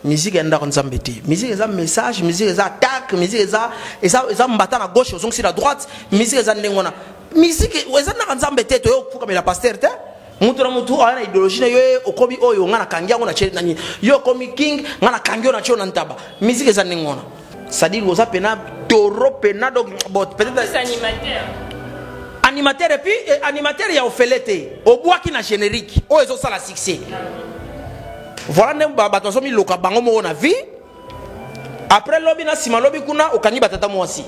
musique est dans Nzambe te. Musique est un message, musique est attaque, musique est un battant à gauche, aux sur la droite, musique est un ndengona. Musique est dans Nzambe te, tu es comme la pasteur te. Mutu na mutu ana idéologie na yo okobi oyo ngana kangia ngona cheli nani. Yo komi king ngana kangio na chona ntaba. Musique est un ndengona. C'est-à-dire que vous avez toro pena donc peut-être c'est animateur. Animateur et puis animateur il y a Ophelete. Au bois qui na générique. Oh ils ont ça la succès. Voilà nem bato somi loka bango mo na vie. Après lobby na sima lobby kuna okani batata mwasi.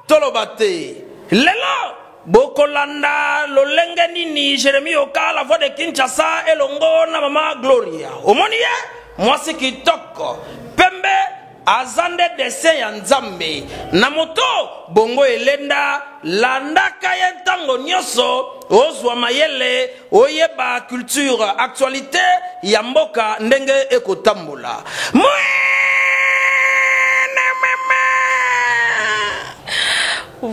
Tolobate. Lelo Bokolanda lolenge nini Jérémie Yoka la voix de Kinshasa elongo na mama Gloria. Omoni ye mwasi kitoko. Pembe azande dessin ya Nzambe na moto bongo elenda landaka ye ntango nyoso ozwa mayele oyeba culture actualité ya mboka ndenge ekotambola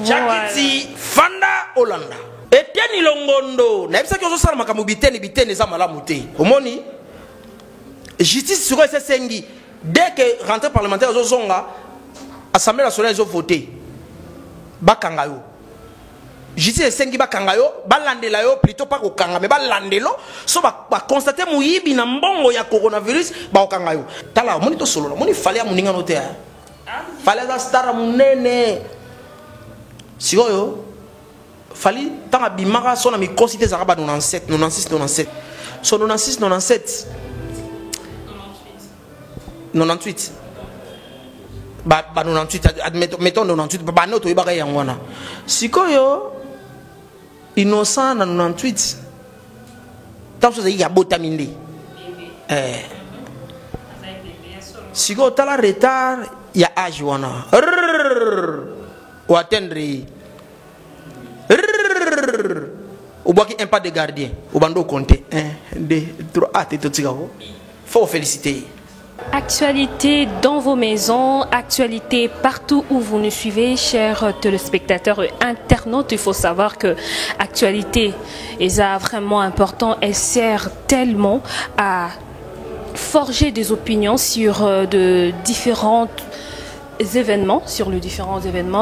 Chakiti Fanda Olanda Etienne Longondo na ebisa kyo sala makambo biteni za malamu te omoni justice sur ese sengi. Dès que rentrée parlementaire aux zonga, Assemblée nationale ils ont voté. Bakangayo. Justice sengi bakangayo, balandela yo plutôt pas au kanga mais balandelo so ba constater muyibi na mbongo ya coronavirus ba okangayo. Tala monito solo, moni fallait amuninga note. Fallait za star munene. Sikoyo fallait tanga bimaka so na mi considérer zaraba 97, 96, 97. So 96, 97. 98 ba 98 mettons 98 ba noto ibaka yangwana sikoyo innocent na 98 tamso za ya botaminde sikoyo tala retard ya âge wana ou atteindre ou boki un pas de gardien ou bando compter 1 2 3 faut féliciter. Actualité dans vos maisons, actualité partout où vous nous suivez, chers téléspectateurs et internautes. Il faut savoir que actualité est vraiment important. Elle sert tellement à forger des opinions sur de différents événements,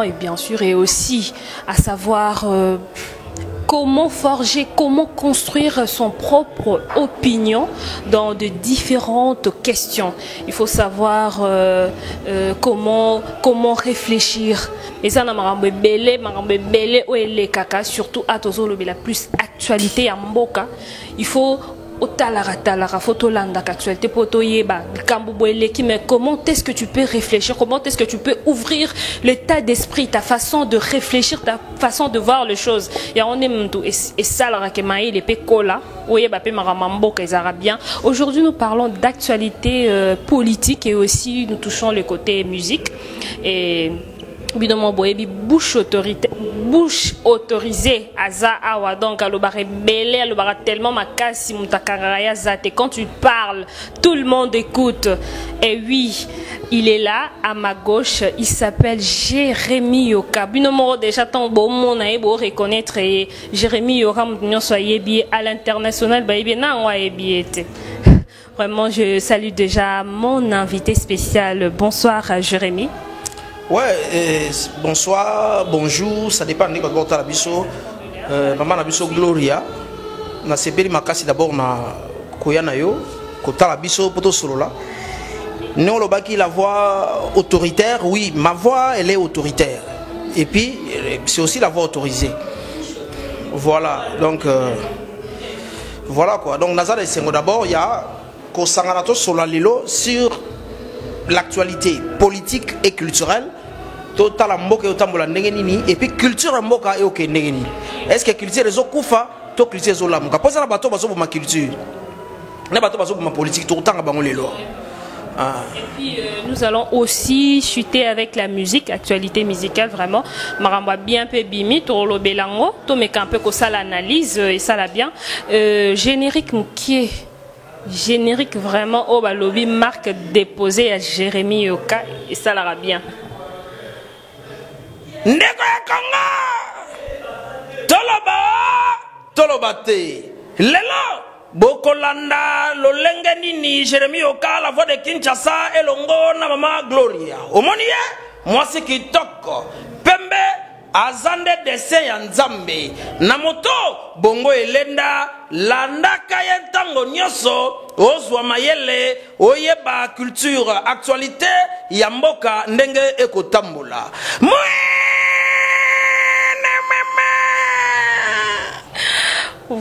et bien sûr, et aussi à savoir comment forger, comment construire son propre opinion dans de différentes questions. Il faut savoir comment réfléchir. Et ça, surtout à la plus actualité à Mboka. Il faut mais comment est-ce que tu peux réfléchir, comment est-ce que tu peux ouvrir l'état d'esprit, ta façon de réfléchir, ta façon de voir les choses. Et ça, aujourd'hui nous parlons d'actualité politique et aussi nous touchons le côté musique et évidemment bouche autorisée aza awa donc alobare belé alobara tellement makasi mutakaraya zate quand tu parles tout le monde écoute et oui il est là à ma gauche il s'appelle Jérémie Yoka binomo déjà tant bon mon aïbo reconnaître et Jérémie Yoka nous soyez bien à l'international bah bien na wa ebiete. Vraiment je salue déjà mon invité spécial. Bonsoir Jérémie. Ouais, bonsoir, bonjour, ça dépend de quoi tu as biso. Maman Nabiso Gloria, na sebeli makasi d'abord na koyana yo, kota la biso poto solo là. Non le baki la voix autoritaire, oui, ma voix elle est autoritaire. Et puis c'est aussi la voix autorisée. Voilà, donc voilà quoi. Donc Nazar et Sengo d'abord, il y a Kosanganato Solalilo sur l'actualité politique et culturelle. Total mboka yotambola ndenge nini et puis culture mboka e ok ndenge nini. Est-ce que culture rezo kufa to culture zo lamuka poza na bato bazo ma culture na bato bazo ma politique tout tanga bango lelo. Et puis nous allons aussi chuter avec la musique, actualité musicale vraiment. Maramba bien peu bimi to lo belango to meka un peu ko ça l'analyse et ça la bien générique moukié. Générique vraiment au balobi marque déposée à Jérémie Yoka et ça l'ira bien. Ndeko ya Kongo Tolobate Lelo bokolanda lolenge nini Jérémie Yoka, la voix de Kinshasa elongo na mama Gloria omoni ye mwasi kitoko pembe azande dessin ya nzambe na moto bongo elenda landaka ye ntango nyonso ozwa mayele oyeba culture actualité ya mboka ndenge ekotambola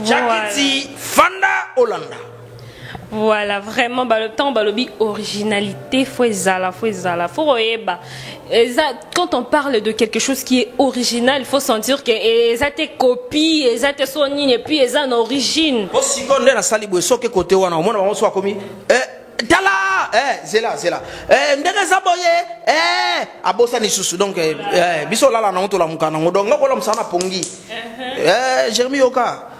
Jakiti Fanda Olanda. Voilà, vraiment, le temps, le originalité, faut quand on parle de quelque chose qui est original, il faut sentir que ça te copie, ça te sonne et puis ça a une origine. Aussi, quand on est dans la salle, il faut que côté on a on soit commis. Tala, c'est là. Ndenge zaboye, abosa ni susu donc biso la na onto la mukana ngodonga kola msana pongi. Jérémie Yoka.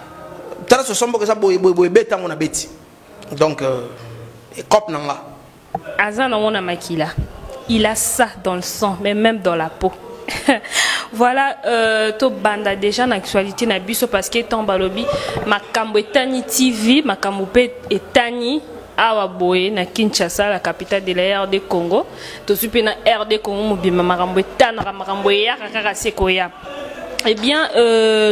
Tala ce sombo que ça boye beta mon abeti. Donc cop nanga. Azana on a makila. Il a ça dans le sang, mais même dans la peau. Voilà, to banda déjà en actualité na biso parce que tomba lobi makambo etani TV, makambo pe etani awa boye na Kinshasa, la capitale de la RD Congo. To supe na RD Congo mobima makambo etana makambo ya kaka sekoya. Eh bien,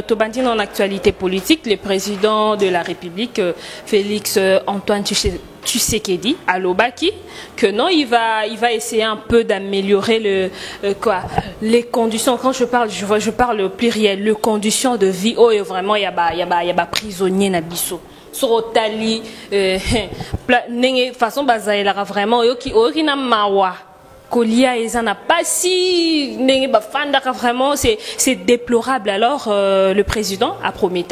Tobandine en actualité politique, le président de la République, Félix Antoine Tshisekedi, à l'Obaki, que non, il va essayer un peu d'améliorer les conditions. Quand je parle au pluriel, les conditions de vie. Oh, vraiment, il y a prisonnier nabiso. Sorotali, façon bazaïla vraiment, yoki na mawa. Kolia et ça n'a pas si vraiment c'est déplorable. Alors le président a promis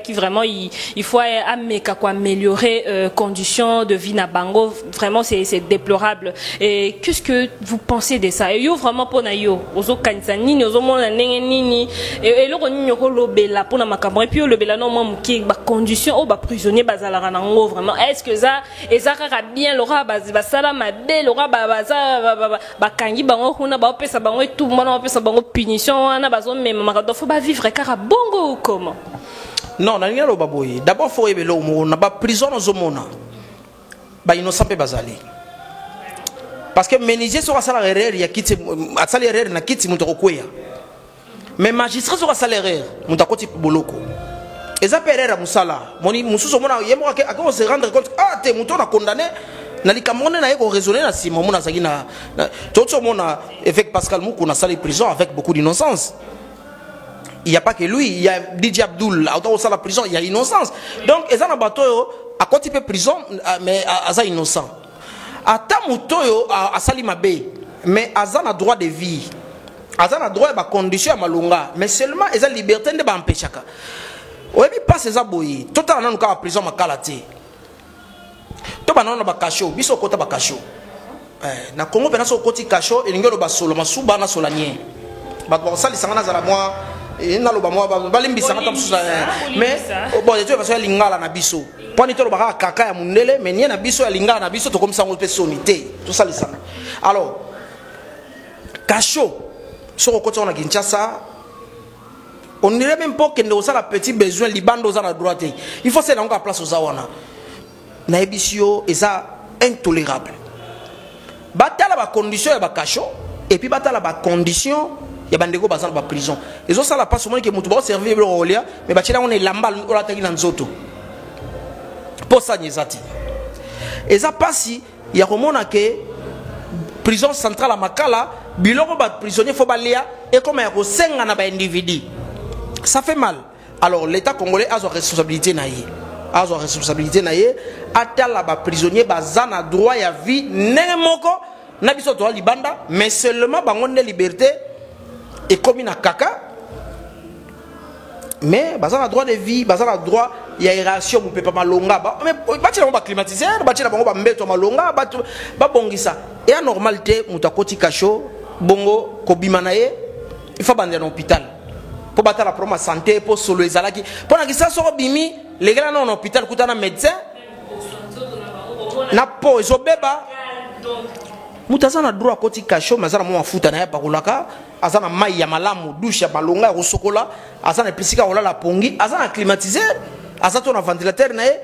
qui vraiment il faut améliorer conditions de vie na bango, vraiment c'est déplorable. Et qu'est-ce que vous pensez de ça? Yo vraiment pour na yo ozo kanisa nini ozo mona ndenge nini et le konyo ko lobela pour na makambo et puis lobela non moi muki ba condition o ba prisonnier bazala nango vraiment est-ce que ça et ça kaka bien lora bazala made lora baza bakangi bango kuna ba pesa bango tout mona ba pesa bango punition na bazo même makado faut ba vivre kaka bongo ou comment? Non na ngelo baboyi d'abord faut ebelo mo na ba prison zo mona ba innocent pe bazali parce que menuisier sur sala erreur ya kiti asala erreur na kiti muto kokwea mais magistrat sur sala erreur muto koti boloko eza pe erreur musala moni mususo mona yemo ako se rendre compte te muto na condamné na likamone na yeko raisonner na sima mona saki na toto mona avec Pascal Moukou na salle prison avec beaucoup d'innocence. Il y a pas que lui, il y a DJ Abdul autant au la prison, il y a innocence. Donc ezana batoyo à côté de prison mais aza innocent. Ata mutoyo a sali mabe mais azana droit de vie. Azana droit ba condition ya malonga mais seulement eza liberté de ba empêchaka. Oyebi passe eza boyi. Total na nuka prison makala te. To banana ba kasho biso kota ba kasho na Congo pena so koti kasho elingelo ba solo masuba na solanie ba ba sali sangana za la moi na lo ba moi ba limbisa ngata mususa mais bon je parce que lingala na biso poni to ba kaka ya mundele mais nie na biso ya lingala na biso to comme ça on peut sonité tout ça lisana alors kasho so koti on a Kinshasa on dirait même pas que nous ça la petit besoin libando za na droite il faut c'est dans la place aux awana na ebisio eza intolérable batala ba condition ya ba kasho et puis batala ba condition ya bandeko bazana ba prison ezo sala pas seulement que mutu ba servir le rolia mais batila on est lamba ola taki na nzoto pour ça nyezati eza pasi ya komona ke prison centrale à Makala biloko ba prisonnier faut balia et comme ya ko senga na ba individu ça fait mal. Alors l'état congolais a sa responsabilité naie a sa responsabilité naie atala ba prisonnier bazana droit ya vie nemoko na biso to libanda mais seulement bangonde liberté et comme na kaka mais bazana droit de vie bazana droit ya hiérarchie mu pepa malonga mais bati na ba climatiser bati na bango ba mbeto malonga ba bongisa et a normalité mutakoti kacho bongo kobima naie il faut bander en hôpital pour battre la promo santé pour solo ezalaki pour na kisa soko bimi les gars en hôpital kutana médecin na po ezobeba mutazana droit koti kasho mazana mo mafuta na ya pakolaka azana mai ya malamu douche ya balonga ya kosokola azana pisika olala pongi azana climatiser azato na ventilateur na ye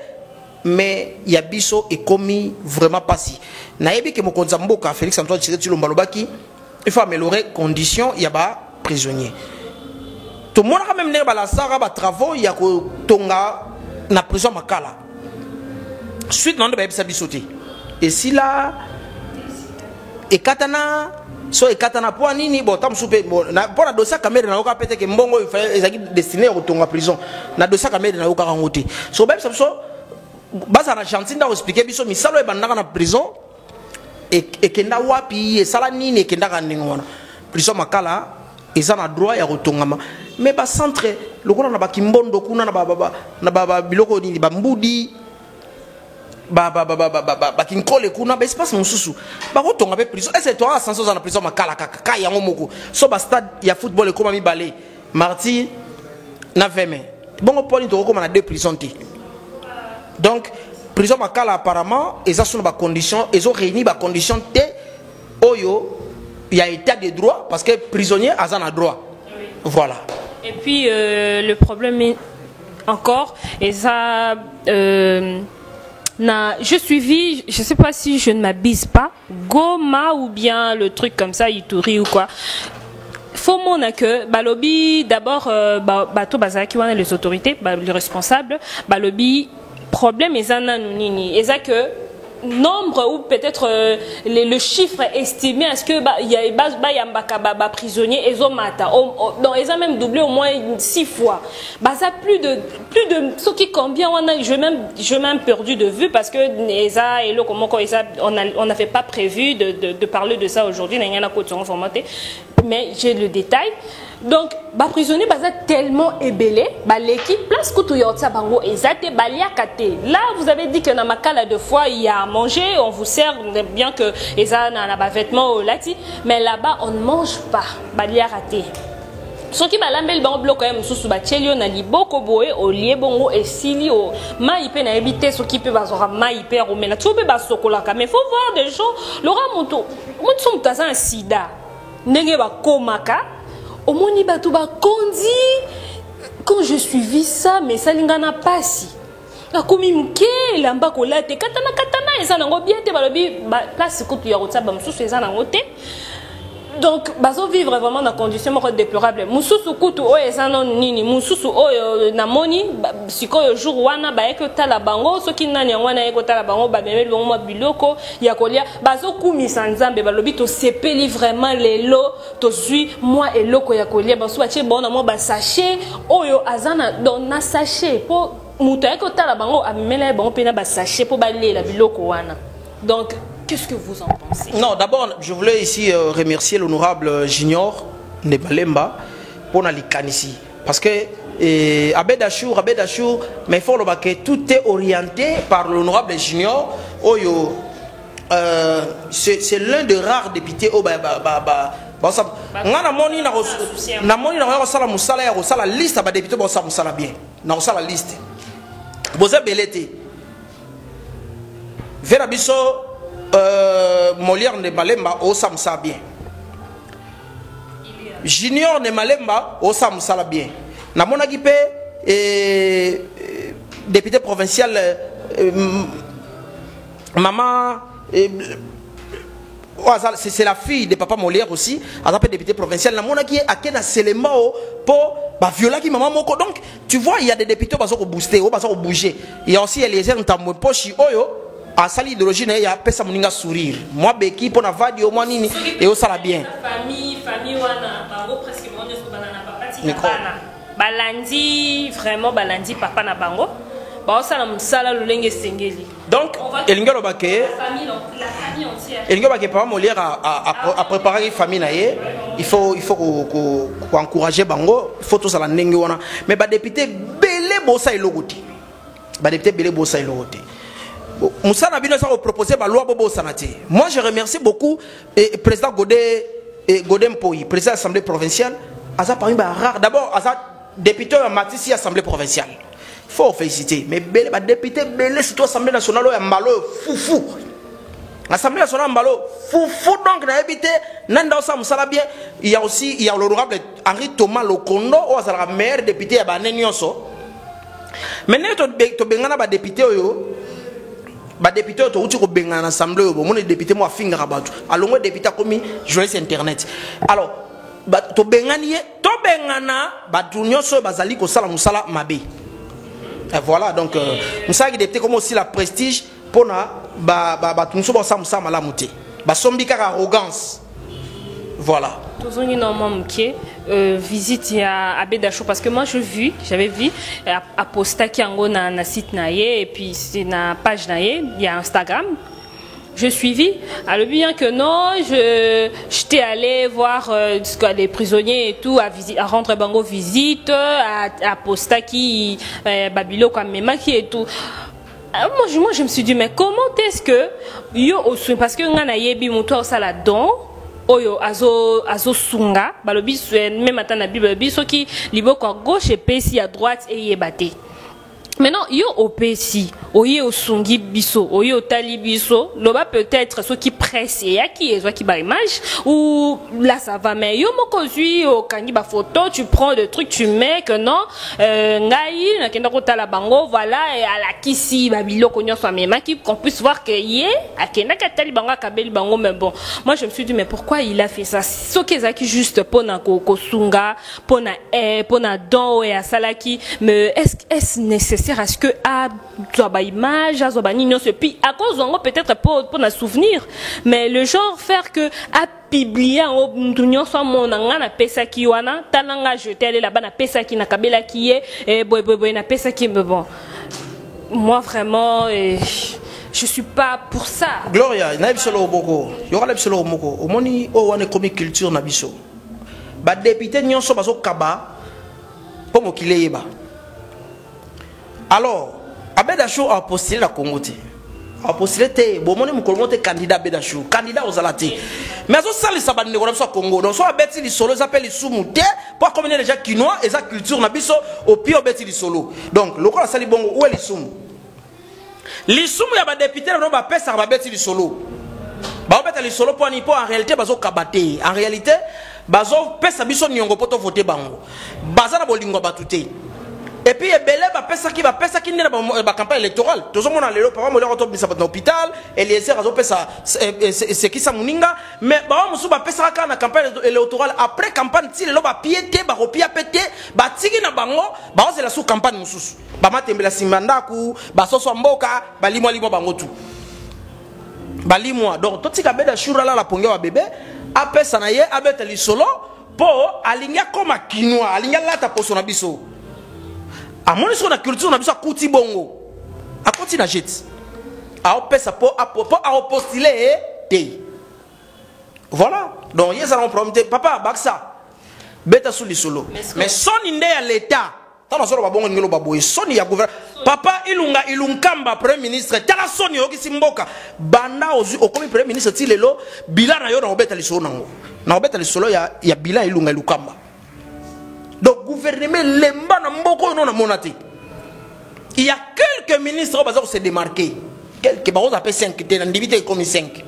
mais il y a biso et commis vraiment pas si naebi que mokonzi mboka Félix Antoine Tshisekedi Tshilombo alobaki il faut améliorer conditions il y a ba prisonnier tout le monde a même né ba la sara ba travaux il y a ko tonga na prison makala suite non de ba ebisa bisoté et si là et katana so et katana pour nini bon tam soupe na pour na dossier caméra na oka pété que mbongo ezaki destiné au tonga prison na dossier caméra na oka rangoté so ba so basa na Argentine da expliquer biso misalo e bandaka na prison et kenda wapi e sala nini e kenda ka ndingona prison makala eza na droit ya kotongama mais ba centre lokona na bakimbondo kuna na baba biloko nini ba mbudi ba kinkole kuna ba espace mususu ba kotonga be prison et c'est toi sans na prison makala kaka yango moko so ba stade ya football e koma mi balé mardi na 20 mai bongo poli to koma na deux prisons ti donc prison makala apparemment ils ont des conditions ils ont réuni des conditions t oyo il y a état de droit parce que prisonnier a un droit voilà et puis le problème est encore et ça je suivi je sais pas si je ne m'abuse pas Goma ou bien le truc comme ça Ituri ou quoi faut mon que balobi d'abord bato bazaki wana les autorités les responsables balobi problème est que nombre ou peut-être le chiffre estimé à ce que il y a prisonniers et mata donc ils ont même doublé au moins 6 fois ça plus de ce qui combien je même perdu de vue parce que on n'avait pas prévu de parler de ça aujourd'hui mais j'ai le détail. Donc, les prisonniers sont tellement ébellés, l'équipe place bango là, vous avez dit que dans Makala deux fois il y a à manger, on vous sert bien que ils ont un vêtement lati, mais là-bas on ne mange pas, raté. Ce qui m'a l'ambel bango bloc quand même sous chelio na liboko boé au lié bongo et sili au maïpe na habité ce qui peut bazora maïpe au mena tu peux basokola mais faut voir des gens Laura Monto sommes dans un sida nenge ba komaka au moni batuba kondi quand je suivi ça mais ça lingana pasi akomi mke lamba kolate katana eza nango bien te balobi place kutu ya rotsa ba msusu eza nango te. Donc, bazo vivre vraiment dans conditions déplorables. Mususu kutu o ezano nini, mususu o namoni siko yo jour wana ba eko tala bango, soki nani wana eko tala bango ba memeli bango biloko ya kolia, bazo kumi sanzambe balobi to sepeli vraiment les lots, to sui moi et loko ya kolia, baso ache bon na mo ba sachet oyo azana don na sachet po muta eko tala bango amemela bango pena ba sachet po ba lela biloko wana. Donc qu'est-ce que vous en pensez? Non, d'abord, je voulais ici remercier l'honorable Junior Nebalemba pour ici. Parce que Abed Achour, mais il faut que tout est orienté par l'honorable Junior. C'est l'un des rares députés au liste la liste. Molière ne Malemba au Samsa bien. Junior ne Malemba au Samsa bien. Na monagipe député provincial maman c'est la fille de papa Molière aussi, elle s'appelle député provincial. Na monaki a kena selemo pour violer qui maman moko. Donc tu vois il y a des députés qui vont booster, qui vont bouger. Il y a aussi les gens qui pochi oyo. À sa idéologie, il y a personne qui sourire. Moi, Beki, pour la vague, au moins, et ça va bien. Famille, presque balandi, vraiment balandi, papa na bango. Donc, la famille entière. Papa Molière a préparé la famille. Il faut encourager bango. Il faut tout ça la nengue. Mais les députés, belé bossa et logoti. Les députés, belé bossa et logoti. Moussa Nabino a proposé la loi Bobo Sanati. Moi, je remercie beaucoup le président Godem Poyi, président de l'Assemblée provinciale. D'abord, député de Matissi, Assemblée provinciale. Il faut féliciter. Mais les députés, surtout l'Assemblée nationale, foufou. L'Assemblée nationale, foufou. Donc, il y a aussi l'honorable Henri Thomas Lokondo, qui est le meilleur député de Nanyonso. Maintenant, tu as député. ba député to uti ko benga na assemblée bo mon député mo afinga rabatu alongo député komi journaliste internet alors ba to bengani to bengana ba tunyoso bazali ko sala musala mabe et voilà donc musala ki député comme aussi la prestige pona ba tunso ba sala musala mala muté ba sombi ka arrogance voilà tous on normalement qui visite à Bédachou parce que moi j'avais vu à posta qui en na site naie et puis c'est na page naie il y a Instagram je suivi alors bien que non j'étais allé voir les prisonniers et tout à rendre bango visite à posta qui Babilo comme même qui et tout. Moi je me suis dit mais comment est-ce que yo parce que ngana yebi moto ça là-dedans oyo azo sunga balobi même atana bible biso qui liboko à gauche et pesi à droite et yebate maintenant yo opesi oye osungi biso oye otali biso loba peut-être ceux qui pressent et qui est qui ba image ou là ça va mais yo mokozui au kangi ba photo tu prends le truc tu mets que non ngai na kenda ko tala bango voilà et à la kisi ba biloko nyonso mema qui qu'on puisse voir que yé akenda ka tali bango kabeli bango mais bon moi je me suis dit mais pourquoi il a fait ça so kezaki juste pona ko sunga pona don et à salaki mais est-ce nécessaire à ce que à ba image à ba nino ce puis à cause on peut-être pour na souvenir mais le genre faire que à publier en dunyo so mon na pesa ki wana talanga jeter aller là-bas na pesa ki na kabela ki et boy na pesa ki me bon moi vraiment je suis pas pour ça Gloria na bisolo boko yo kala bisolo moko omoni o wana comme culture na biso ba député nyonso bazo kaba po mokile yeba. Alors, Bédachou a postulé la Congo. A postulé, bon, mon est candidat Bédachou, candidat aux alatés. Mais on sait les sabbats de Congo. Donc, soit Betty les solo, ils appellent les soumoutés, pour combien les gens quinois et sa culture n'a biso au pire Betty les solo. Donc, le quoi, ça les bongo, où est les soumou? Les soumou, il y a des députés, on va passer à Betty les solo. Bah, on les solo pour en réalité, bazo kabaté. En réalité, bazo pesa biso nyongo poto voter bango. Baza na bolingo batouté. Et puis Ebele va pesa qui n'est pas campagne électorale. Tout le monde a le papa m'a dit à l'hôpital et les erreurs pesa c'est qui ça muninga mais bah on va pesa quand la campagne électorale après campagne si le va piété va repia pété va tigi na bango bah c'est la sous campagne mususu bah matembela simandaku bah soso mboka bah limo bango tout bah limo donc tout tika beda shura là la ponge wa bébé après ça na ye abeta li solo po alinga comme kinwa alinga lata poso na biso. A mon sur la culture, on a besoin de couti bongo. A couti na jet. A opesa po a postuler et voilà. Donc hier ça on promet papa baksa. Beta sous les solo. Mais son inde à l'état. Tant que ba bongo ngelo baboy son ya gouvernement. Papa ilunkamba premier ministre. Tala son yo ki simboka. Banda au comme premier ministre ti lelo bilan na yo na obeta les solo nango. Na obeta les solo ya bilan ilukamba. Donc, gouvernement, il y a quelques ministres qui se démarquent. Quelques qui appellent 5, qui comme 5.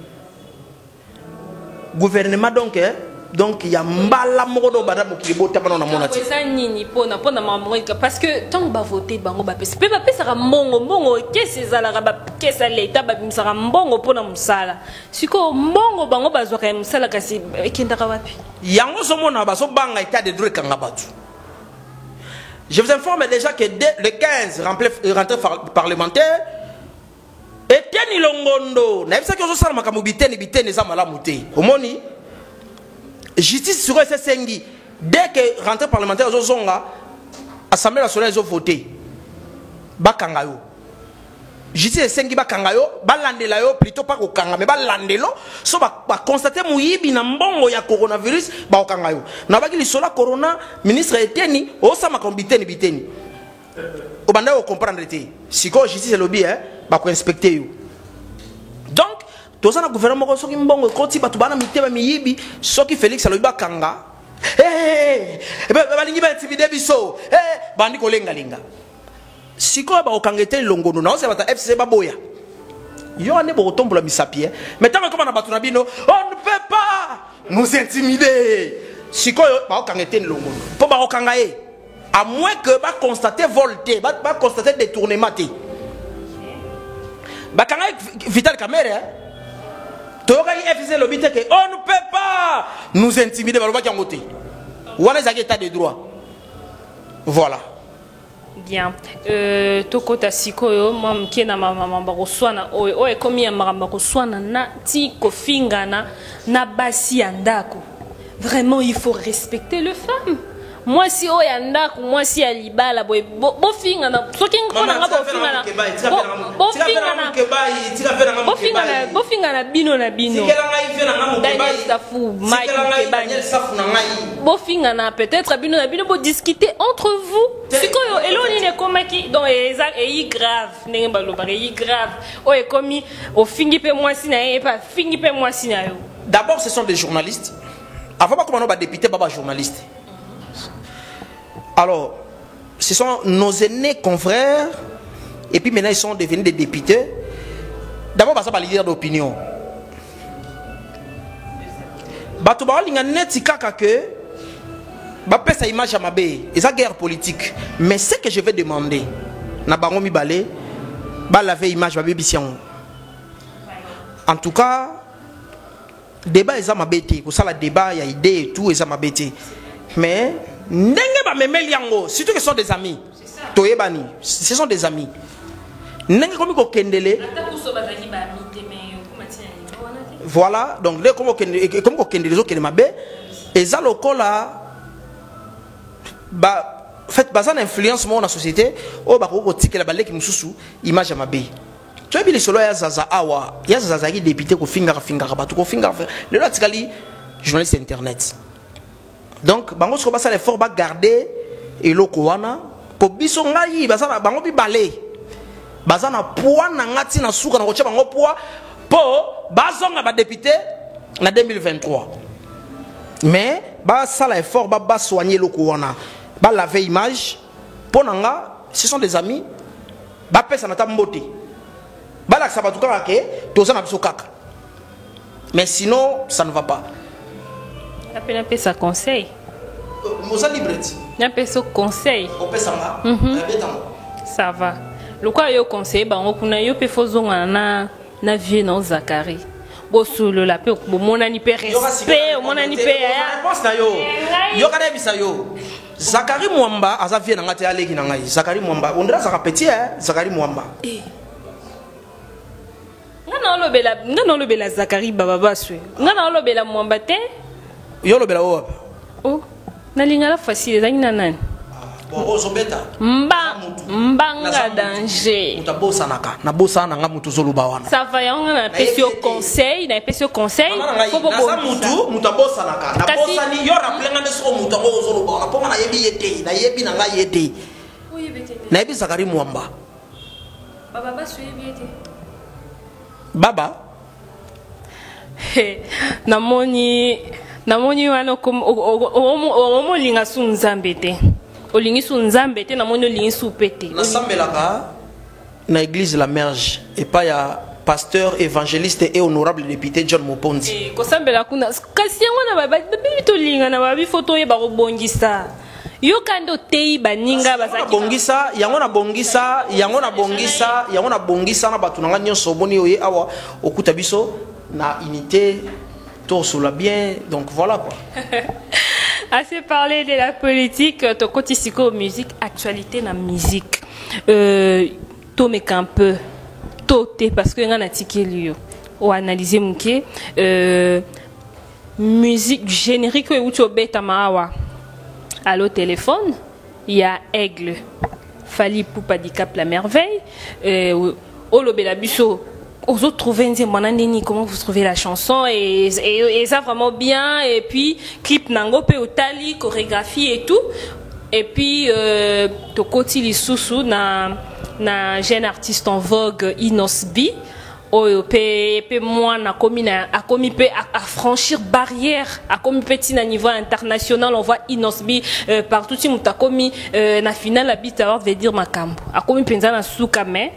Gouvernement, donc, il y a mbala modo badamo qui est na monati. Parce que tant que va voter, bango ba pesa. Peut pas ça mbongo qu'est-ce ça la qu'est-ce l'état ba ça mbongo pona musala. Siko mbongo bango bazwa ka musala kasi kindaka wapi. Yango somona baso banga état de droit kanga batu. Je vous informe déjà que dès le 15 rentrée parlementaire Etienne Longondo na bisa ko sala makamu biteni za malamu te. Omoni justice sur sengi dès que rentrée parlementaire zo zonga assemblée nationale zo voté bakanga yo justice sengi bakanga yo balandela yo plutôt pas kokanga mais balandelo so ba constater muyibi na mbongo ya coronavirus ba okanga yo na baki lisola corona ministre Etienne o sama biteni o banda o comprendre te siko justice lobby ba ko inspecter yo donc tous na gouvernement ko soki mbongo ko ti batu bana miteba miyibi soki Félix alobi bakanga balingi ba intimider biso bandi ko lenga siko ba okangete longono na oseba ta FCC baboya yo ane bo tombola misapie mais tant que comme na batu na bino on ne peut pas nous intimider siko ba okangete longono po ba okanga à moins que ba constater volté ba constater détournement. bakanga Vital Kamerhe toka FCC lobite que on ne peut pas nous intimider baloba kangote wana ezaki état de droit voilà. Bien. Tokota sikoyo mam kena mama bakoswana oyo ekomi ya mama bakoswana na ti kofingana na basi ya ndako. Vraiment il faut respecter le femme. Moi si oya ndako moi si ya libala boy bo fingana soki ngona ngaba fingana bo fingana bino na bino Daniel Safou Mike bo fingana peut-être bino na bino bo discuter entre vous sikoyo eloni ne komaki donc eza grave ndenge baloba grave oyo komi o fingi pe moi si na e pas fingi pe moi si na yo. D'abord ce sont des journalistes avant pas comment on va député baba journaliste. Alors, ce sont nos aînés confrères, et puis maintenant ils sont devenus des députés. D'abord, ça va leader d'opinion. Batouba Linganet kaka que Bapé sa image à ma baie, et sa guerre politique. Mais ce que je vais demander, Nabango mi balé, ba laver image ma bibision. En tout cas, débat est à ma bête, pour ça le débat, il y a idée et tout, est à ma bête. Mais ndenge ba memel yango surtout que ce sont des amis toyebani ce sont des amis ndenge komi ko kendele voilà donc les comme ko kendele zo kende mabe eza lokola ba fait bazan influence mo na société o ba ko tikela baleki mususu image mabe tu bi le solo ya zaza awa ya zaza ki député ko finga batu ko finga le lot tikali journaliste internet. Donc, bango ce qu'on va faire l'effort va garder et l'okoana pour biso ngai bazana bango bi balé bazana poa na ngati na suka na kocha bango poa po bazonga ba député na 2023 mais ba sala effort ba soigner l'okoana ba laver image pour nanga ce sont des amis ba pesa na tambote ba la sabatu kaka ke toza na biso kaka mais sinon ça ne va pas. Appelle ça conseil. Moza librette. Appelle ça conseil. On peut ça va. Ça va. Le quoi yo conseil ba on kuna yo pe fozonga na vie non Zakari. Bo solo la pe bo monani pe respect, monani pe ya. Réponse na yo. Yo kana bisa yo. Zakari Mwamba aza vie na ngati aleki na ngai. Zakari Mwamba. On dira ça petit Zakari Mwamba. Ngana olobela Zakari baba baswe. Ngana olobela Mwamba te. Yo lobela o. Oh, na lingala facile zani na nani? Bon, ozobeta. Mbanga danger. Utabosa naka, na bosa na nga mutu zoluba wana. Ça va yanga na pesio conseil, faut bo mutu mutabosa naka. Na bosa ni yo rappelenga ndeso mutu ngo zoluba wana. Ponga na yebi yete, na yebi na nga yete. Na yebi Zakari Mwamba. Baba basu yebi yete. Baba namoni wana omolinga su nzambe te olingi su nzambe te namoni olingi su pete nasambelaka na église la Merge et pas ya pasteur évangéliste et honorable député John Moponzi kosambela kuna kasi yango na babi tolinga na babi foto ye bakobongisa yo kando tei baninga bazaki bongisa yango na bongisa na batu na nyonso boni oye awa okuta biso na unité tout la bien donc voilà quoi. Assez parlé de la politique to koti siko musique actualité na musique to meka un peu toté parce que ngana tikeli yo o analyser muke musique générique ou to beta maawa allo téléphone il y a Aigle Fally Ipupa Dicap la merveille olobela biso aux autres trouver comment vous trouvez la chanson et ça vraiment bien et puis clip nango pe otali chorégraphie et tout et puis to koti lisusu na jeune artiste en vogue Inosbi oyo pe moi na komi pe à franchir barrière à komi petit na niveau international on voit Inosbi partout ti muta komi na finale habite avoir veut dire makambo a komi penza na suka mais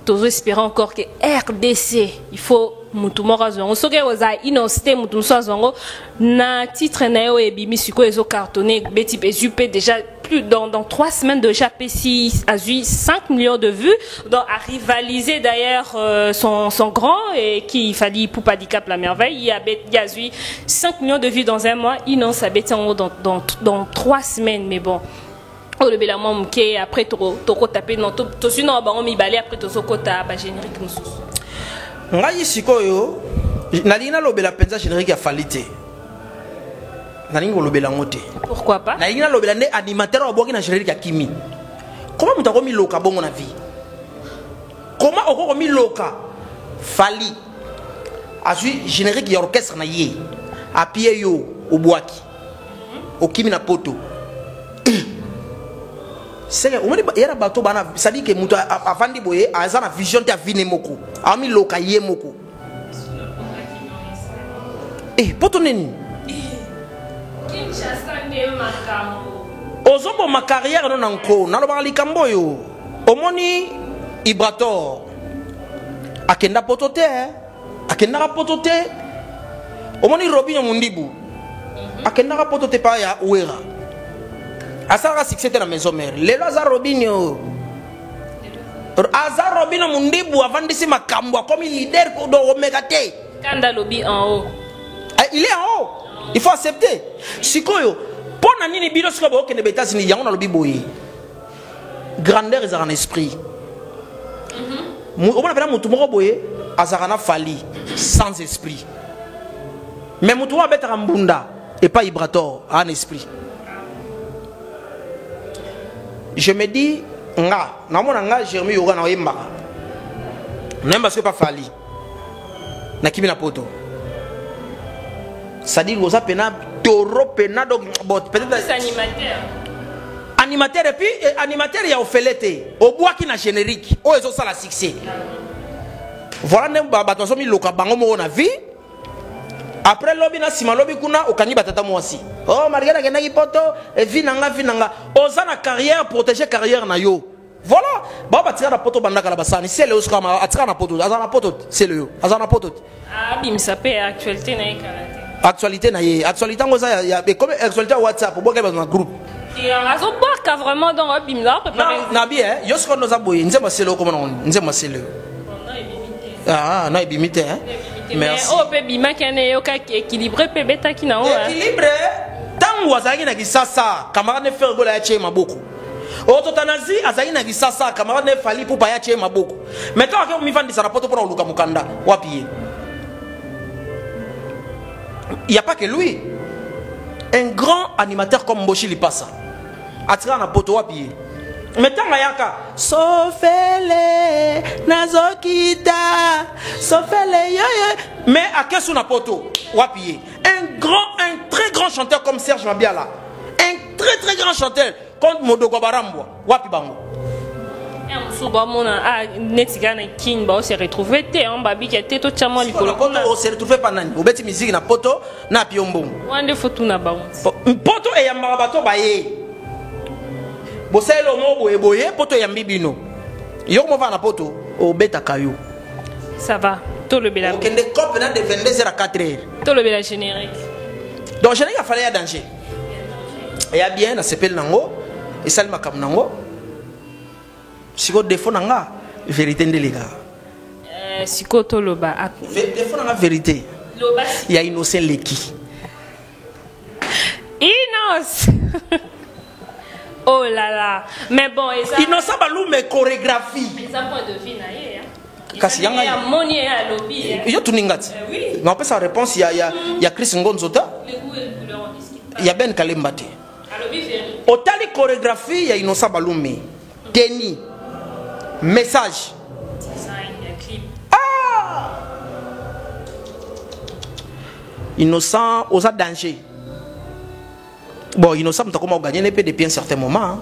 tous espérons encore que RDC il faut mutumoko zongo soke oza innocent mutumso zongo na titre na yo ebimi siko ezo cartonné beti bezupe déjà plus dans 3 semaines déjà P6 a eu 5 millions de vues donc a rivalisé d'ailleurs son grand et qui fallait pour Padicap la merveille il y a eu 5 millions de vues dans un mois innocent dans 3 semaines mais bon oh le bela mom ke après toko taper non to sinon ba on mi balé après to sokota ba générique mususu ngai sikoyo nalina lobela penza générique ya falite nalingo lobela ngote pourquoi pas nalina lobela ne animateur oboki na générique ya kimi comment mutako mi loka bongo na vie comment oko mi loka fali azui générique ya orchestre na ye apie yo obwaki okimi na poto c'est on dit yera bato bana ça dit que muto avandi boye azana vision ta vine moko ami loka ye moko poto neni Kinshasa ne makambo ozobo ma carrière non anko naloba likambo yo omoni Ibrator akenda potote akenda potote omoni Robinho Mundibu akenda potote pa ya Uera asara succès na maison mère lelo za Robinho Azar Robinho Mundibu avandisi makambo comme leader do omega te kanda lobby en haut il est en haut il faut accepter sikoyo pona nini bino sikoyo okende États-Unis yango na lobby boye grandeur est en esprit on appelle mutu moko boye azarana fali sans esprit mais mutu wa betara mbunda et pas Ibrator en esprit. Je me dis, nga, Jérémy Yoga na yemba. N'aime pas fali. Na kimi na poto. Ça dit que pena toro pena donc peut-être animateur. Animateur et puis animateur il y a ofelete. Au bois qui na générique. Oh ils ont ça la succès. Voilà nem bato so mi loka bango mo na vie. Après lobby na sima lobby kuna okani batata mwasi. Oh Mariana kenaki poto e vinanga ozana carrière protéger carrière na yo. Voilà. Ba batira na poto bandaka la basani c'est le oskama atira na poto azana poto c'est le yo azana poto. Ah bimsa pe actualité na ekalate. Actualité na ye actualité ngoza ya comme actualité WhatsApp boka ba na groupe. Et raison boka vraiment dans bimla préparer. Na bien yo sko no za boye nzema c'est le comment on nzema c'est le. Ah non ibimite hein. Merci. Mais oh baby makane yo ka équilibré pe beta ki na o. Équilibré tant wazaki na kisasa camarade ne faire gola ya chema beaucoup. Ototanazi azaki na kisasa camarade ne fali pour pa ya chema beaucoup. Mais quand on mi vandi sa rapport pour oluka mukanda wapi. Il n'y a pas que lui. Un grand animateur comme Mboshi Lipasa. Atira na poto wapi. Mettons yaka Sofele Nazokita Sofele yoye mais à qu'est-ce na poto wapi un très grand chanteur comme Serge Mabiala un très grand chanteur comme Modoko Barambo wapi bango Souba mona a netika na kin ba se retrouver te en babi ki te to chama likolo on se retrouver pa nani obeti musique na poto na piombo wande fotu na ba poto e ya marabato baye boselo mo boye poto ya mbibino yo mo va na poto obeta kayo ça va to le bela okende cop na de 22h à 4h to le bela générique donc générique a fallu ya danger et ya bien na sepel nango et salma kam nango siko défaut nanga vérité ndelega siko to loba défaut nanga vérité loba il y a innocent leki Inos. Oh là là. Mais bon, innocent balou mais chorégraphie. Ça point de vie na ye. Kasi yanga ya moni ya lobby. Yo tuningati. Oui. Mais après sa réponse il y a Chris Ngonzota. Les goûts et couleurs on discute. Il y a Ben Kalembate. À lobby véri. Otali chorégraphie il y a innocent balou mais Kenny message design clip. ah innocent aux danger. Bon, innocent, tu as comment gagner depuis un certain moment.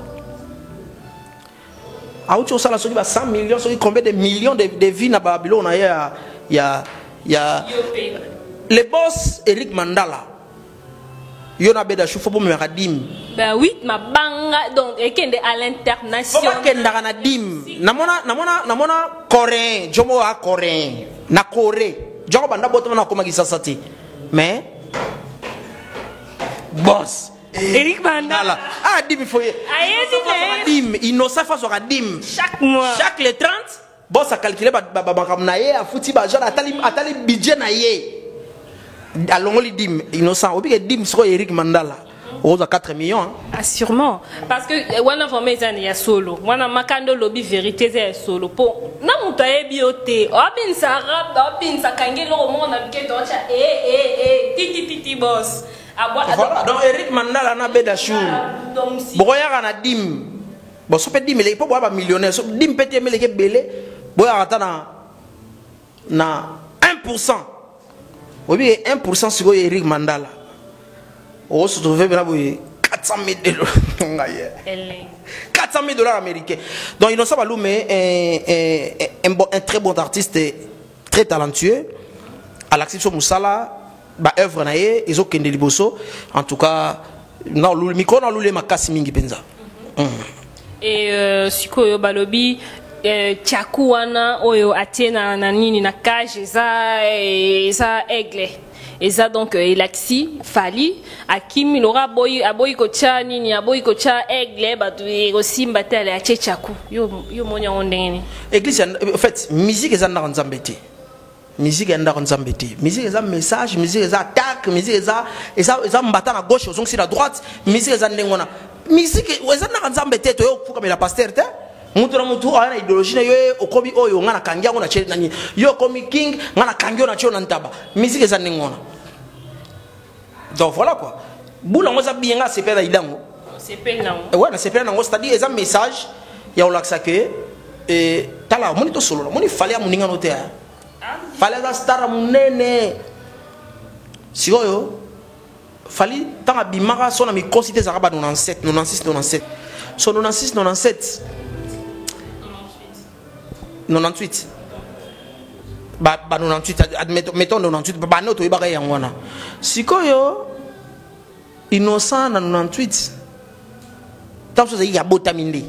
Ah, tu as 100 millions, combien de millions de vies dans Babylone? Il y a le boss Eric Mandala. Il y a un chauffeur pour me radim. Ben oui, ma banga donc et qu'est à l'international. Pourquoi qu'est radim? Namona coréen, jomo a coréen, na Corée, Genre banda bottom na koma kisasa te. Mais boss Eric Mandala. Ah, dim faut. Dim, innocent face à dim. Chaque mois. Chaque les 30, boss a calculé ba comme na ye a fouti ba genre atali budget na ye. Allons-y dim innocent. Obi que dim sur Eric Mandala. Aux 4 millions. Hein. Ah, sûrement. Parce que wana formé il y a solo. Wana makando lobby vérité c'est solo. Pour na mutaye bioté. Obin sa rap, obin sa kangelo au monde avec toi. Titi boss. Voilà. Donc Eric Mandala na bedachou. Boya na dim. Bon so peut dim il faut boire millionnaire. So dim peut aimer les belé. Boya ata na 1%. Obi 1% sur Eric Mandala. On se trouve là pour 400 000 $. 400 000 $ américains. Donc il nous sommes un très bon artiste, très talentueux. À l'activité Moussala, bah œuvre naie, ils ont qu'un déliboso. En tout cas, non le micro non le makasi mingi penza. Et siko balobi Tchakuana oyo atena na nini na cage eza aigle. Et ça donc Elaxi Fali Akim Lora boy aboy kocha nini aboy kocha aigle batu aussi mbatale a Tchaku yo monya ondeni. Église en fait musique eza na nzambete. Musique eza na nzambete. Musique eza message, musique eza attaque, musique eza mbata na gauche ozong sur la droite, musique eza ndengona. Musique eza na nzambete to yo fuka me la pasteur te. Mutu ana idéologie na yo okobi oyo ngana kangia ngona cheli nani yo komi king ngana kangio na chio na ntaba musique eza ndengona. Donc voilà quoi. Boula ngoza bienga sepela idango. Sepela nango. Ouais, na sepela nango c'est-à-dire eza message ya olaksa ke et tala moni to solo moni fallait amuninga note ya. Fallait za star munene. Sikoyo fali tanga bimaka sona mi considérer za ba 97 96 97. So 96 97 98 ba 98 mettons 98 ba noto ibaka yangwana sikoyo innocent na 98 tamso za ya botaminde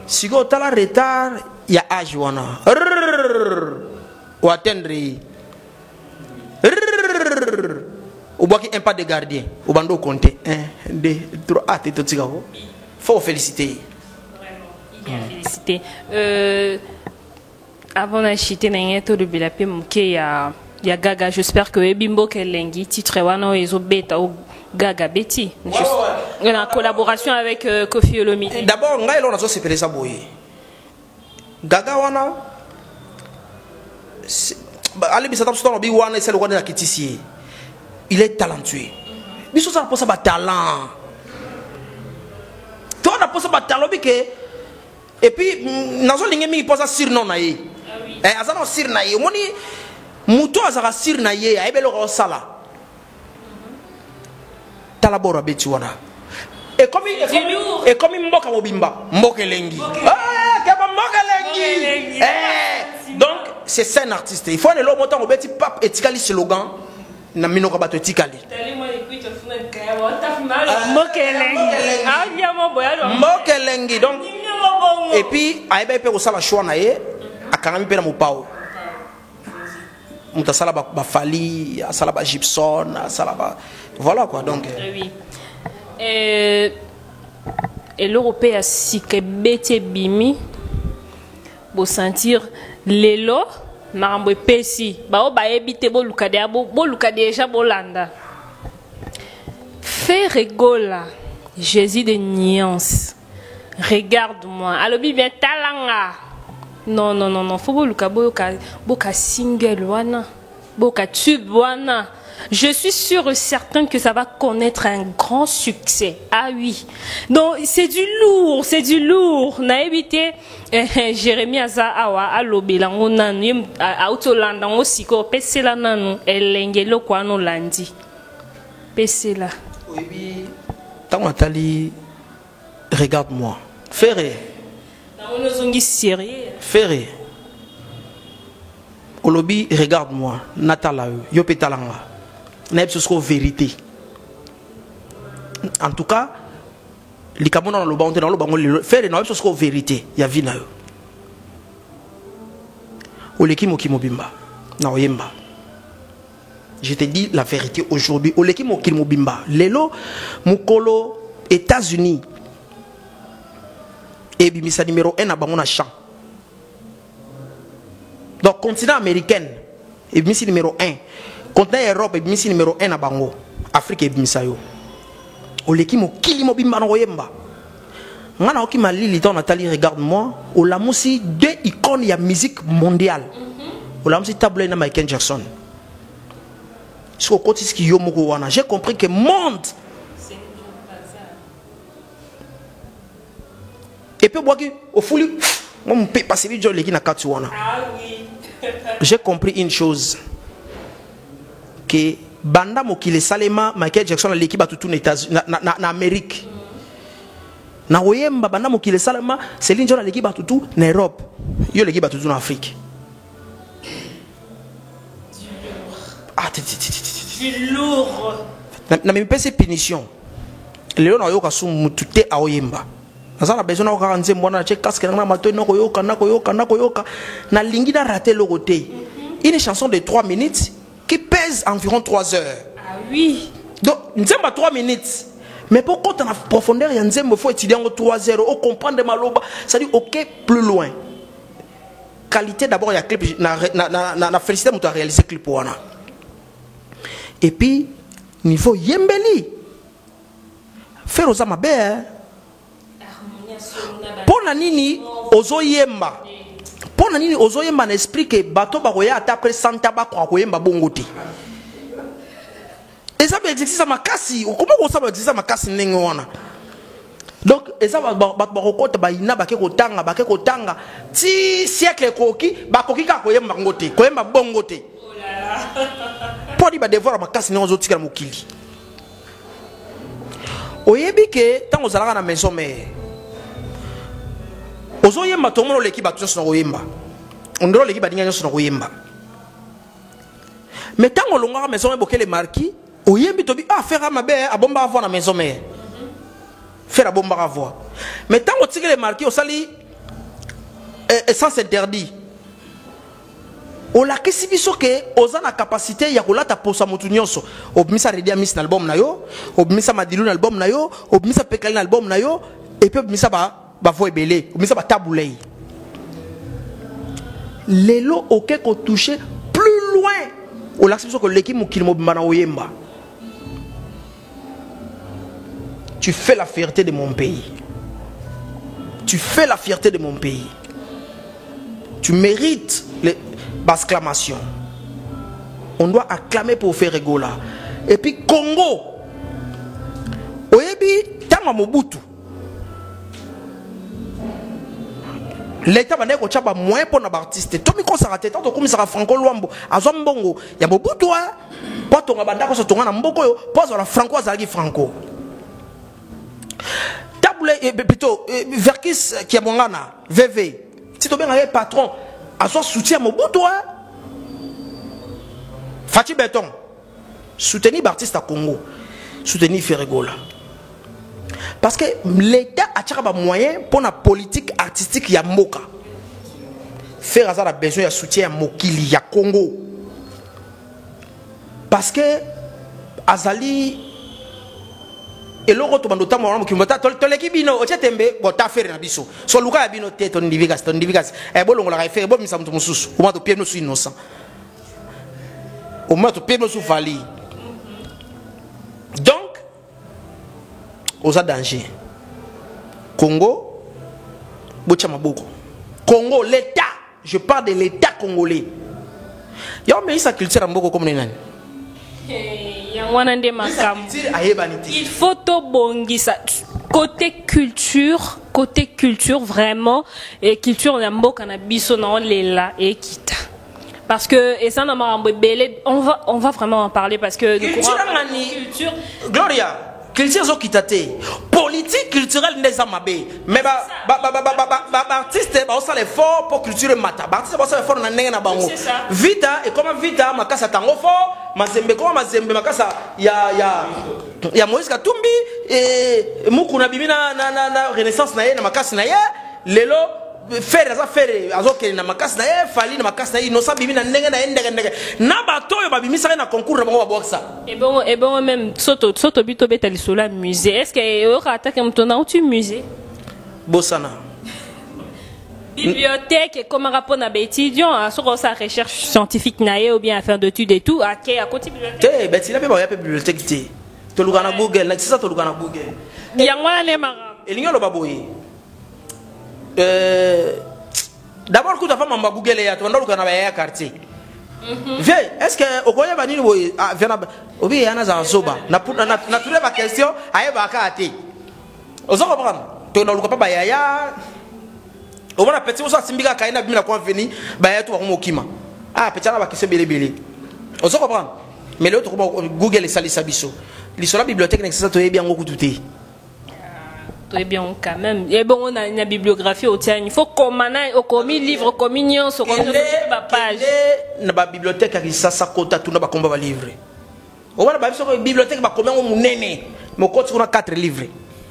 sikoyo tala retard ya âge wana ou atteindre ou boki un pas de gardien ou bando compter 1 2 3 ah t'es tout sigaro faut féliciter. Félicité. Avant d'acheter n'ayant de bilapé mouké ya Gaga, j'espère que Bimbo Kelengi titre wana ezo beta ou Gaga Betty. En collaboration avec Kofi Olomide. D'abord ngai lo nazo sepele sa boye. Gaga wana allez bisa tap sto no bi wana c'est le roi de la kitisi. Il est talentueux. Biso ça pour ça ba talent. Toi na pour ça ba talent bi que et puis nazo lingi mi posa sir non na ye azana sir na ye moni muto azaka sir na ye ayebelo ko sala talabora beti wana et comme mboka mobimba mboka lengi donc c'est un artiste il faut aller le montant au beti pap etikali slogan na minoka bato etikali mboka lengi donc et puis aiba pe ko sala choix na ye akangami pe na mopao muta sala ba Fali sala ba Gibson sala ba voilà quoi donc oui et l'européen si que bete bimi bo sentir lelo marambo pesi ba o ba ebite bo luka déjà bolanda fait rigola Jésus de nuance. Regarde-moi. Alobi bien talanga. Non. Faut boka boka single wana. Boka tube wana. Je suis sûr et certain que ça va connaître un grand succès. Ah oui. Donc c'est du lourd. Na évité Jérémy Aza awa alobi lango nanu autolanda aussi ko pesela nanu elengelo kwa no landi. Pesela. Oui. Tamatali regarde-moi. Ferré. Ferré. Olobi, regarde-moi. Natala, yopetalanga. Naïb ce sera vérité. En tout cas, les Camerounais dans le banc, Ferré, naïb ce sera vérité. Ya vina. oleki mokili mobimba na oyemba. Je te dis la vérité aujourd'hui. Oleki mokili mobimba. Lelo mukolo États-Unis. Et bimisa numéro 1 à bango champ. Donc continent américain et bimisi numéro 1. Continent Europe et bimisi numéro 1 à bango. Afrique et bimisa yo. Oleki mokili mobimba na oyemba. Ngana oki mali liton Nathalie regarde-moi. Olamusi 2 icônes ya musique mondiale. Olamusi tableau na Michael Jackson. J'ai compris que le monde. Et puis, au fou, j'ai compris une chose. Que Banda Mokile Salema, Michael Jackson, l'équipe a tout en Amérique. Na Oyemba, Banda Mokile Salema, c'est l'équipe a tout en Europe. Yo l'équipe a tout en Afrique. C'est lourd. Na même pas ces punitions. Léon a yoka sou mutute a oyemba. Nasa na besoin na yoka nze mbona che casque na mato na koyoka na lingi na raté le côté. Une chanson de 3 minutes qui pèse environ 3 heures. Ah oui. Donc nzemba 3 minutes. Mais pour quand on a profondeur ya nzemba faut étudier en 3 heures au comprendre maloba, ça dit OK plus loin. Qualité d'abord il y a clip na féliciter muto a réaliser clip wana. Et puis, niveau yembeli. Faire aux amabé. Pona nini ozo yemba. Pona nini ozo yemba n'explique bato baroya ata après santa ba kwa yemba bongote. Et ça exercice makasi. Comment on ça exercice makasi ndenge wana. Donc, et ça bato bakokota ba ina ba kotanga ti siècle koki ba koki ka ko yemba ngote, ko yemba bongote. Pour dire devoir ma casse non autres mokili. Oyebi ke tant aux alaka na maison mais ozoyemba tomono l'équipe a tout sur oyemba. On doit l'équipe a dinga sur oyemba. Mais tant on longa maison mais boké les marquis, oyembi tobi ah faire ma bé a bomba avoir na maison mais faire a bomba avoir. Mais tant on tire les marquis au sali sans interdit. On la kesi biso ke oza na capacité ya kolata posa mutu nyonso obimisa redia miss na album na yo obimisa madilu na album na yo obimisa pekali na album na yo et puis obimisa ba voix belé obimisa ba tabulei lelo OK ko toucher plus loin on la kesi biso que l'équipe mukili mobimba na oyemba. Tu fais la fierté de mon pays. Tu fais la fierté de mon pays. Tu mérites les acclamation. On doit acclamer pour faire rigoler. Et puis Congo. Oyebi tama Mobutu. L'État va n'être chaba moins pour nos artistes. Tomi ko sarate tant comme ça Franco Luambo. Azwa mbongo ya Mobutu wa. Po tonga banda ko so tonga na mboko yo. Po zo la Franco azali Franco. Table plutôt Verkis qui a mongana VV. Si to bien un patron à son soutien Mobutu Fatih Beton soutenir l'artiste à Congo, soutenir Ferregola. Parce que l'État a tiré des moyens pour la politique artistique ya Moka. Faire a besoin de soutien à Mokili ya Congo. Parce que Azali et l'autre to bando tamo ki mota to l'équipe bino o tchetembe bo ta faire na biso. So luka bino te ton divigas e bolongo la faire bo misa mutu mususu. O ma to pierre no su innocent. Au moins, tu peux nous souffler. Donc, aux danger. Congo, Bochamaboko. Congo, l'État. Je parle de l'État congolais. Il y a sa culture en beaucoup comme les nains. Il faut tout bongisa. Côté culture vraiment, et culture on a beaucoup cannabis on là et quitte. Parce que et ça on va vraiment en parler parce que culture culture zo kitate politique culturelle n'est pas mabé mais artiste ba ça l'effort pour culture mata artiste ba ça l'effort na ndenge na bango vita et comment vita makasa tango fort mazembe comment mazembe makasa ya Moïse Katumbi et mukuna bimina na renaissance na ye na makasi na ye lelo faire ça faire azoke na makasi na fali na makasi na innocent bibi na ndenge na ndenge na bato yo babimi ça na concours na bango boxa. Et bon même soto bito betali sur la musée. Est-ce que au attaque mtona ou tu musée? Bosana. Bibliothèque comme rapport na étudiant sur sa recherche scientifique naé ou bien affaire d'études et tout à côté bibliothèque. Ben tu la ba ya bibliothèque té. To lugana Google, na ça to lugana Google. Yangwa le mara. Elingo lo baboye. D'abord quand tu femme en Google ya to ndalo kana ba ya quartier. Viens, est-ce que okoya ba nini boye vena obi yana za zoba na trouver ba question aye ba ka ate. Ozo comprendre. To ndalo ka ba ya au moins petit oso simbika kaina bimina kwa veni ba ya to ko kima. Ah petit na ba question belé. Ozo comprendre. Mais l'autre Google et salisa biso. L'histoire bibliothèque n'existe pas bien beaucoup tout est. Très bien quand même. Et bon on a une bibliographie au tien. Il faut qu'on ait commis livre communion sur la page. Na ba bibliothèque qui ça kota tout na ba komba ba livre. On va ba sur bibliothèque ba combien on nene. Mais quand on a 4 livres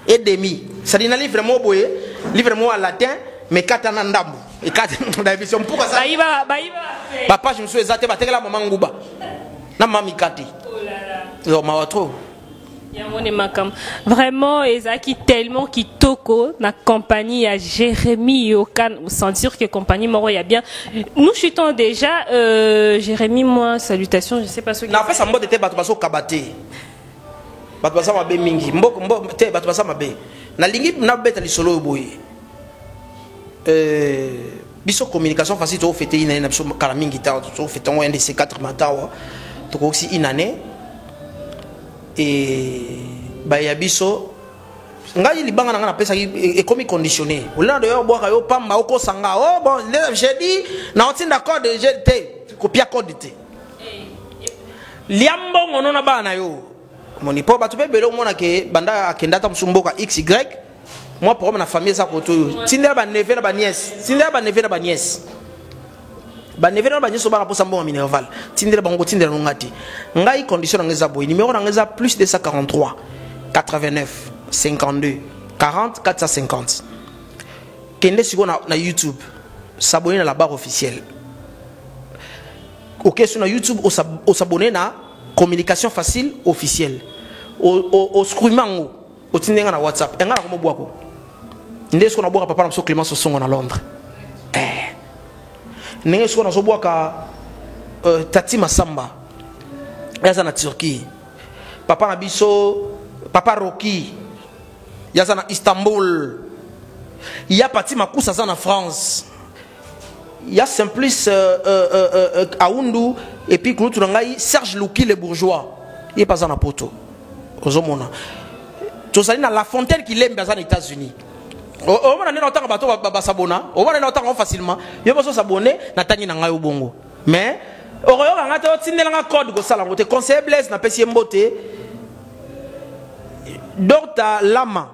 et demi. Ça dit na livre mo boye, livre mo en latin mais 4 na ndambu. Et 4 na version pourquoi ça? Baïba. Papa je me suis exacté ba tekela maman nguba. Na mami kati. Oh là là. Yo ma trop. Vraiment, Ezaki tellement qui toko na compagnie à Jérémy Yoka, sans dire que compagnie Moro y a bien. Nous chutons déjà, Jérémy, moi, salutations, je sais pas ce que. Na fait ça mbo de te batubaso kabate. Batubasa mabe mingi. Mbo te batubasa mabe. Na lingi na beta li solo boye. Biso communication facile to fêter ina na biso kala mingi ta to fêter on ndc 4 matawa. To ko aussi une année. Et baya biso ngai libanga nga na pesa e comme conditionné olana de yo boka yo pamba oko sanga oh bon j'ai dit na on d'accord de GT copia code té liambo ngono na bana yo moni po batu bebelo mona ke banda akenda ta msumboka xy moi pour na famille ça koto yo tindela ba neve na ba nièce tindela ba neve na ba nièce ba neve na ba nièce ba posa mbongo minerval tindela bango tindela ngati ngai condition ngeza boy numéro ngeza plus de 143 89 52 40 450 kende siko na YouTube s'abonner na la barre officielle. OK sur na YouTube au s'abonner na communication facile officielle au scrumango au tindenga na WhatsApp engala ko boako ndé siko na boaka papa na so Clément Sosongo na Londres ndenge siko na so boaka Tati Masamba yaza na Turquie papa na biso papa Rocky yaza na Istanbul ya Pati Makusa za na France ya Simplice Aoundou et puis kunutu ngai Serge Louki le bourgeois il pas na poto ozomona to sali na La Fontaine qui l'aime dans les États-Unis o mona nena otanga bato ba sabona o mona nena otanga facilement yo boso s'abonner na tangi na ngai obongo mais oyo ngata otindela nga code ko sala ngote conseil Blaise na pesi mbote Docteur Lama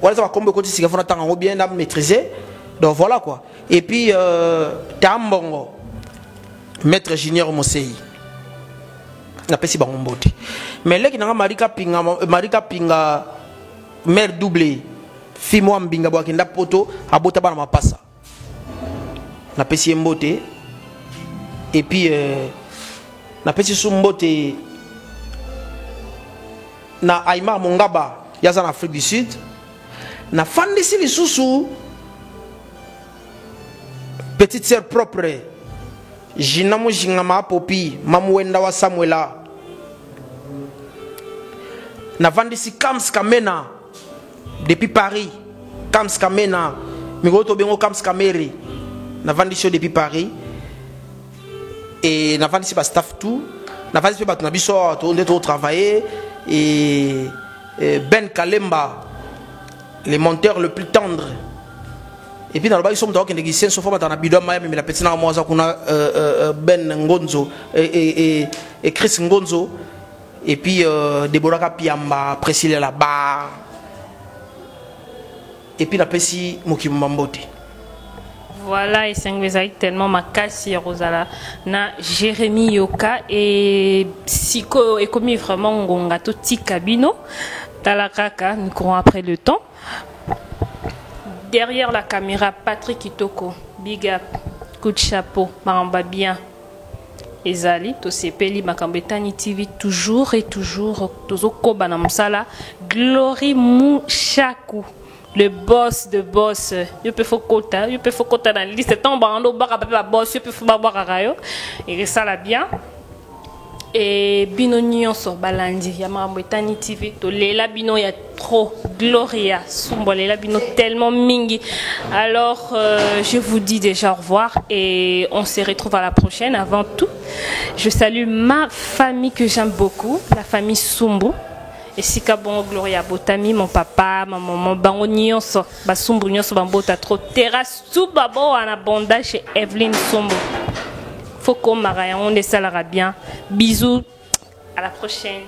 voilà ça va comme côté si fona tanga bien na maîtriser donc voilà quoi et puis Tambongo maître Junior Mosei na pesi bango mbote mais leki na Marika Pinga mère doublée fi moi mbinga bwa kenda poto abota bana mapasa na pesi mbote et puis na pesi sumbote na Aymar Mongaba yaza en Afrique du Sud na fandisi lisusu petite sœur propre Jina Mujingama Popi Mamuenda wa Samuela na fandisi Kams Kamena depuis Paris Kams Kamena migoto bengo Kams Kameri na fandisi depuis Paris et na fandisi ba staff tout na fandisi ba tunabiso to ndeto travailler et Ben Kalemba le monteur le plus tendre et puis dans le bas ils sont donc négocier sauf dans la bidon mais la petite na moi ça kuna Ben Ngonzo et Chris Ngonzo et puis Deborah Kapiamba Priscilla là-bas et puis la pesi Mokimambote. Voilà, et c'est tellement ma casse Rosala na Jérémy Yoka et Siko et comme vraiment Ngongato Tikabino Talakaka nous courons après le temps. derrière la caméra, Patrick Kitoko, big up, coup de chapeau, maramba bien. Ezali, to sepeli Makambetani TV toujours et toujours, toujours na msala, Glory Mouchakou, le boss de boss. Je peux faire quota dans la liste. Tant bando baka papa boss, je peux faire boire rayo. Et ça la bien. Et bino nyonso balandi ya Makambetani TV to lela bino ya trop Gloria Sumbo lela bino tellement mingi. Alors je vous dis déjà au revoir et on se retrouve à la prochaine. Avant tout, je salue ma famille que j'aime beaucoup, la famille Sumbo. Et si bon Gloria Botami, mon papa, ma maman, bango nyonso, ba Sumbo nyonso bambota trop terrasse tout babo en abondance chez Evelyne Sumbo. Faut qu'on m'arrête, on est ça bien. Bisous, à la prochaine.